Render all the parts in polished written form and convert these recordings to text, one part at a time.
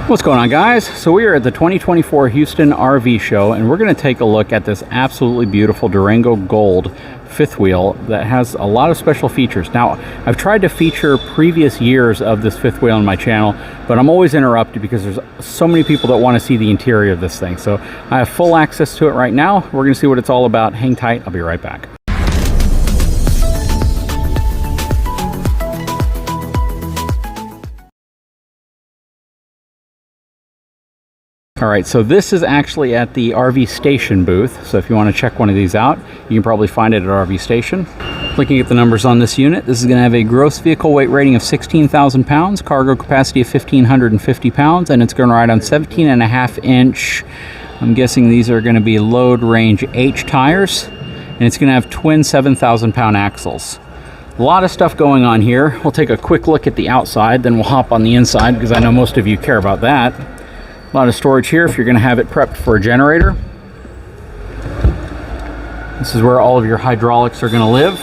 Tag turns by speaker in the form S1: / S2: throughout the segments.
S1: What's going on, guys? So we are at the 2024 Houston RV show, and we're going to take a look at this absolutely beautiful Durango Gold fifth wheel that has a lot of special features. Now, I've tried to feature previous years of this fifth wheel on my channel, but I'm always interrupted because there's so many people that want to see the interior of this thing. So I have full access to it right now. We're going to see what it's all about. Hang tight. I'll be right back. All right, so this is actually at the RV Station booth. So if you want to check one of these out, you can probably find it at RV Station. Looking at the numbers on this unit, this is going to have a gross vehicle weight rating of 16,000 pounds, cargo capacity of 1,550 pounds, and it's going to ride on 17.5-inch. I'm guessing these are going to be load range H tires, and it's going to have twin 7,000-pound axles. A lot of stuff going on here. We'll take a quick look at the outside, then we'll hop on the inside because I know most of you care about that. A lot of storage here if you're going to have it prepped for a generator. This is where all of your hydraulics are going to live.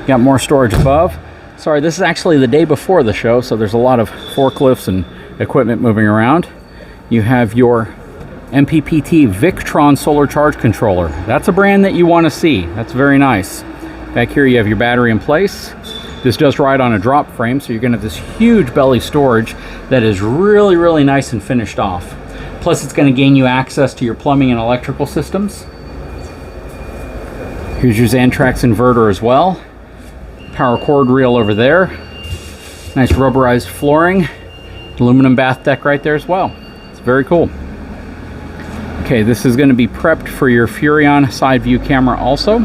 S1: Got more storage above. Sorry, this is actually the day before the show, so there's a lot of forklifts and equipment moving around. You have your MPPT Victron solar charge controller. That's a brand that you want to see. That's very nice. Back here you have your battery in place. This does ride on a drop frame, so you're going to have this huge belly storage that is really, really nice and finished off. Plus, it's going to gain you access to your plumbing and electrical systems. Here's your Xantrax inverter as well. Power cord reel over there. Nice rubberized flooring. Aluminum bath deck right there as well. It's very cool. Okay, this is going to be prepped for your Furrion side view camera also.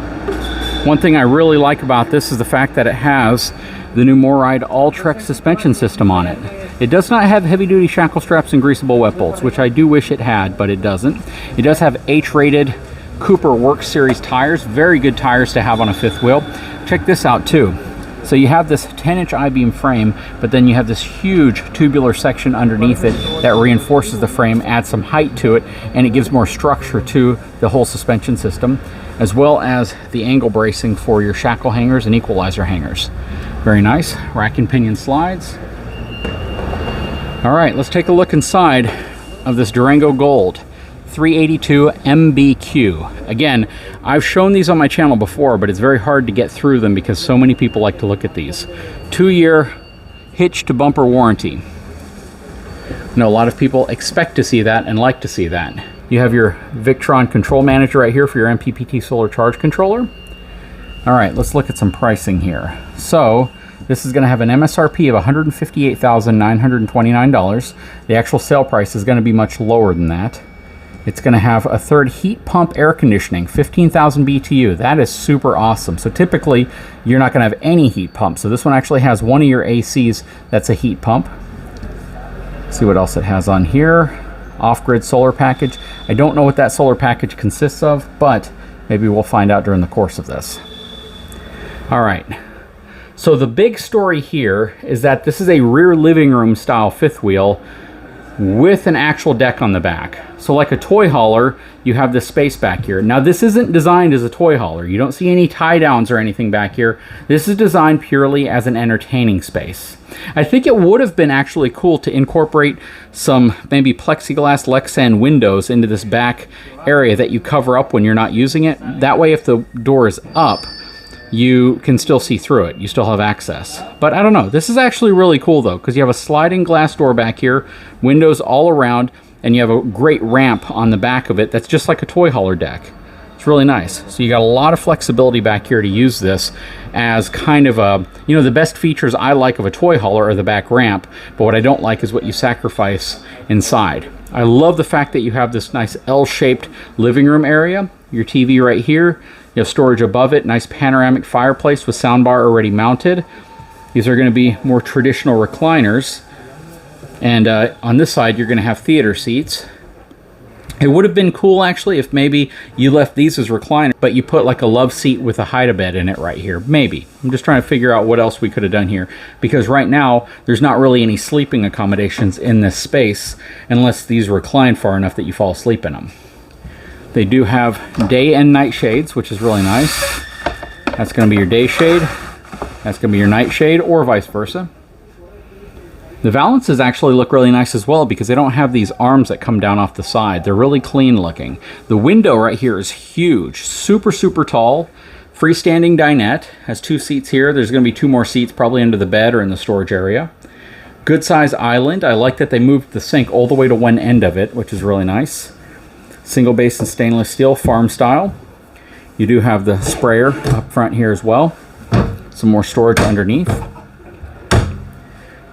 S1: One thing I really like about this is the fact that it has the new MORryde All-Trek suspension system on it. It does not have heavy-duty shackle straps and greasable wet bolts, which I do wish it had, but it doesn't. It does have H-rated Cooper Work Series tires. Very good tires to have on a fifth wheel. Check this out too. So you have this 10-inch I-beam frame, but then you have this huge tubular section underneath it that reinforces the frame, adds some height to it, and it gives more structure to the whole suspension system, as well as the angle bracing for your shackle hangers and equalizer hangers. Very nice. Rack and pinion slides. All right, let's take a look inside of this Durango Gold 382 MBQ. Again, I've shown these on my channel before, but it's very hard to get through them because so many people like to look at these. 2-year hitch to bumper warranty. I know a lot of people expect to see that and like to see that. You have your Victron control manager right here for your MPPT solar charge controller. All right, let's look at some pricing here. So this is going to have an MSRP of $158,929. The actual sale price is going to be much lower than that. It's going to have a third heat pump air conditioning, 15,000 BTU. That is super awesome. So typically you're not going to have any heat pump. So this one actually has one of your ACs that's a heat pump. Let's see what else it has on here. Off-grid solar package. I don't know what that solar package consists of, but maybe we'll find out during the course of this. All right. So the big story here is that this is a rear living room style fifth wheel with an actual deck on the back. So like a toy hauler, you have this space back here. Now this isn't designed as a toy hauler. You don't see any tie downs or anything back here. This is designed purely as an entertaining space. I think it would have been actually cool to incorporate some maybe plexiglass Lexan windows into this back area that you cover up when you're not using it. That way if the door is up, you can still see through it. You still have access. But I don't know. This is actually really cool though, because you have a sliding glass door back here, windows all around, and you have a great ramp on the back of it that's just like a toy hauler deck. It's really nice. So you got a lot of flexibility back here to use this as kind of a, you know, the best features I like of a toy hauler are the back ramp, but what I don't like is what you sacrifice inside. I love the fact that you have this nice L-shaped living room area. Your TV right here. You have storage above it. Nice panoramic fireplace with soundbar already mounted. These are going to be more traditional recliners. And on this side, you're going to have theater seats. It would have been cool, actually, if maybe you left these as recliners, but you put like a love seat with a hide-a-bed in it right here. Maybe. I'm just trying to figure out what else we could have done here. Because right now, there's not really any sleeping accommodations in this space unless these recline far enough that you fall asleep in them. They do have day and night shades, which is really nice. That's going to be your day shade. That's going to be your night shade, or vice versa. The valances actually look really nice as well because they don't have these arms that come down off the side. They're really clean looking. The window right here is huge, super, super tall. Freestanding dinette, has 2 seats here. There's going to be 2 more seats probably under the bed or in the storage area. Good size island. I like that they moved the sink all the way to one end of it, which is really nice. Single basin stainless steel, farm style. You do have the sprayer up front here as well. Some more storage underneath.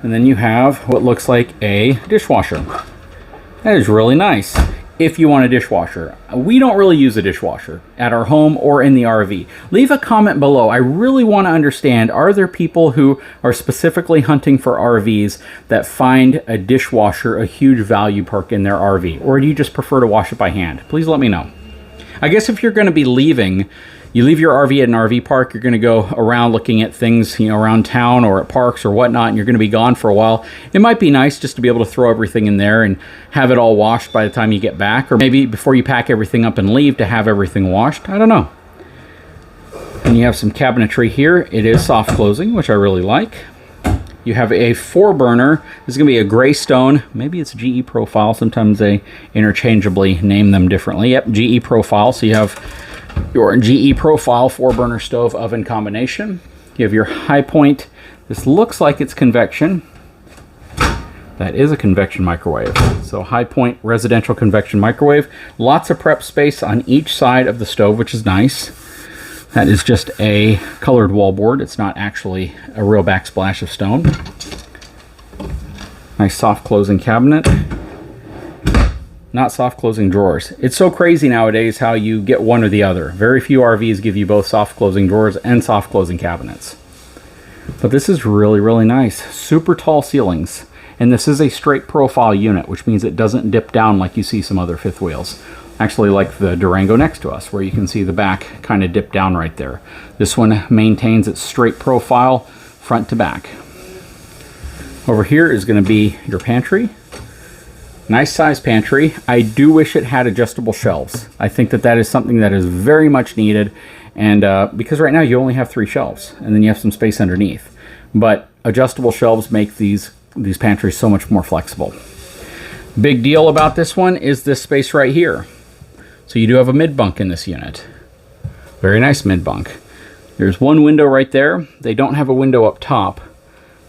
S1: And then you have what looks like a dishwasher. That is really nice if you want a dishwasher. We don't really use a dishwasher at our home or in the RV. Leave a comment below. I really want to understand, are there people who are specifically hunting for RVs that find a dishwasher a huge value perk in their RV? Or do you just prefer to wash it by hand? Please let me know. I guess if you're going to be leaving, you leave your RV at an RV park, you're going to go around looking at things, around town or at parks or whatnot, and you're going to be gone for a while. It might be nice just to be able to throw everything in there and have it all washed by the time you get back, or maybe before you pack everything up and leave to have everything washed. I don't know. And you have some cabinetry here. It is soft closing, which I really like. You have a 4-burner. This is going to be a gray stone. Maybe it's GE profile. Sometimes they interchangeably name them differently. Yep, GE profile. So you have your GE profile 4-burner stove oven combination. You have your high point. This looks like it's convection. That is a convection microwave. So high point residential convection microwave. Lots of prep space on each side of the stove, which is nice. That is just a colored wallboard. It's not actually a real backsplash of stone. Nice soft closing cabinet. Not soft closing drawers. It's so crazy nowadays how you get one or the other. Very few RVs give you both soft closing drawers and soft closing cabinets. But this is really, really nice. Super tall ceilings. And this is a straight profile unit, which means it doesn't dip down like you see some other fifth wheels. Actually, like the Durango next to us, where you can see the back kind of dip down right there. This one maintains its straight profile front to back. Over here is going to be your pantry. Nice size pantry. I do wish it had adjustable shelves. I think that that is something that is very much needed, and because right now you only have 3 shelves, and then you have some space underneath. But adjustable shelves make these pantries so much more flexible. Big deal about this one is this space right here. So you do have a mid bunk in this unit. Very nice mid bunk. There's one window right there. They don't have a window up top,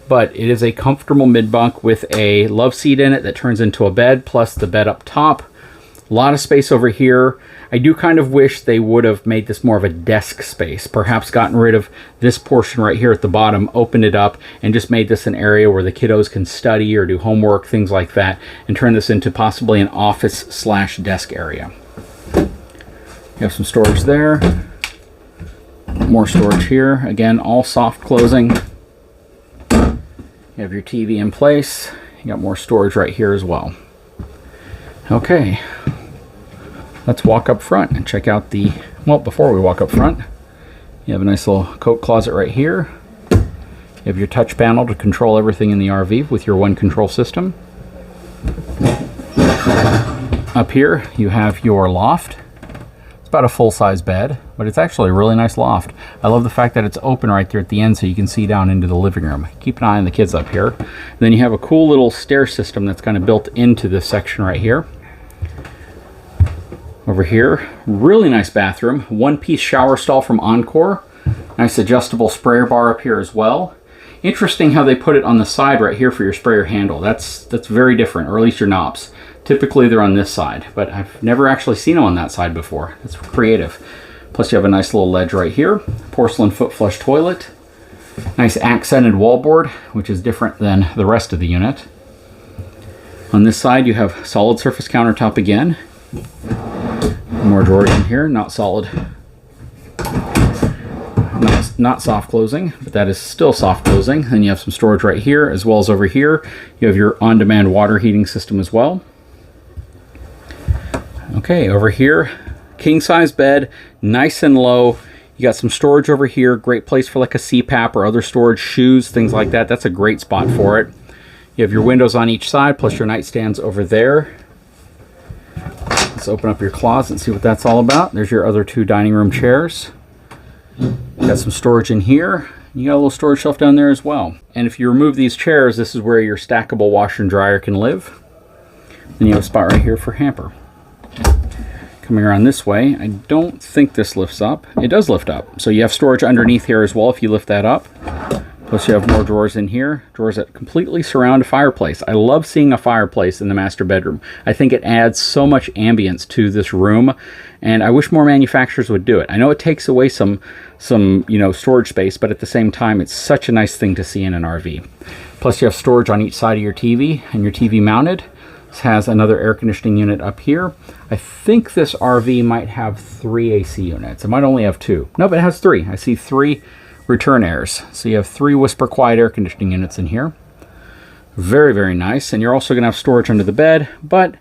S1: but it is a comfortable mid bunk with a love seat in it that turns into a bed, plus the bed up top. A lot of space over here. I do kind of wish they would have made this more of a desk space. Perhaps gotten rid of this portion right here at the bottom, opened it up, and just made this an area where the kiddos can study or do homework, things like that, and turn this into possibly an office/desk area. You have some storage there. More storage here. Again, all soft closing. You have your TV in place. You got more storage right here as well. Okay. Let's walk up front and check out the, well, before we walk up front, you have a nice little coat closet right here. You have your touch panel to control everything in the RV with your one control system. Up here, you have your loft. It's about a full-size bed, but it's actually a really nice loft. I love the fact that it's open right there at the end so you can see down into the living room. Keep an eye on the kids up here. And then you have a cool little stair system that's kind of built into this section right here. Over here, really nice bathroom. One-piece shower stall from Encore. Nice adjustable sprayer bar up here as well. Interesting how they put it on the side right here for your sprayer handle. That's very different, or at least your knobs. Typically they're on this side, but I've never actually seen them on that side before. That's creative. Plus you have a nice little ledge right here. Porcelain foot flush toilet. Nice accented wallboard, which is different than the rest of the unit. On this side you have solid surface countertop again. More drawers in here, not solid. Not soft closing, but that is still soft closing. Then you have some storage right here, as well as over here. You have your on-demand water heating system as well. Okay, over here, king-size bed, nice and low. You got some storage over here, great place for like a CPAP or other storage, shoes, things like that. That's a great spot for it. You have your windows on each side, plus your nightstands over there. Let's open up your closet and see what that's all about. There's your other 2 dining room chairs. Got some storage in here. You got a little storage shelf down there as well. And if you remove these chairs, this is where your stackable washer and dryer can live. Then you have a spot right here for hamper. Coming around this way, I don't think this lifts up. It does lift up. So you have storage underneath here as well if you lift that up. Plus you have more drawers in here, drawers that completely surround a fireplace. I love seeing a fireplace in the master bedroom. I think it adds so much ambience to this room, and I wish more manufacturers would do it. I know it takes away some storage space, but at the same time, it's such a nice thing to see in an RV. Plus you have storage on each side of your TV, and your TV mounted. This has another air conditioning unit up here. I think this RV might have 3 AC units. It might only have 2. Nope, it has 3. I see 3 return airs. So you have 3 Whisper Quiet air conditioning units in here. Very, very nice. And you're also going to have storage under the bed, but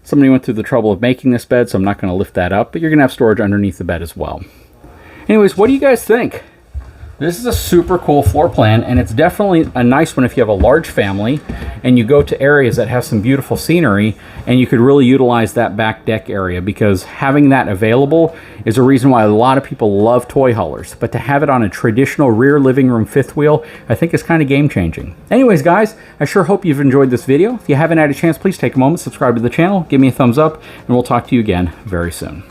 S1: somebody went through the trouble of making this bed, so I'm not going to lift that up, but you're going to have storage underneath the bed as well. Anyways, what do you guys think? This is a super cool floor plan, and it's definitely a nice one if you have a large family and you go to areas that have some beautiful scenery, and you could really utilize that back deck area, because having that available is a reason why a lot of people love toy haulers. But to have it on a traditional rear living room fifth wheel, I think is kind of game changing. Anyways, guys, I sure hope you've enjoyed this video. If you haven't had a chance, please take a moment, subscribe to the channel, give me a thumbs up, and we'll talk to you again very soon.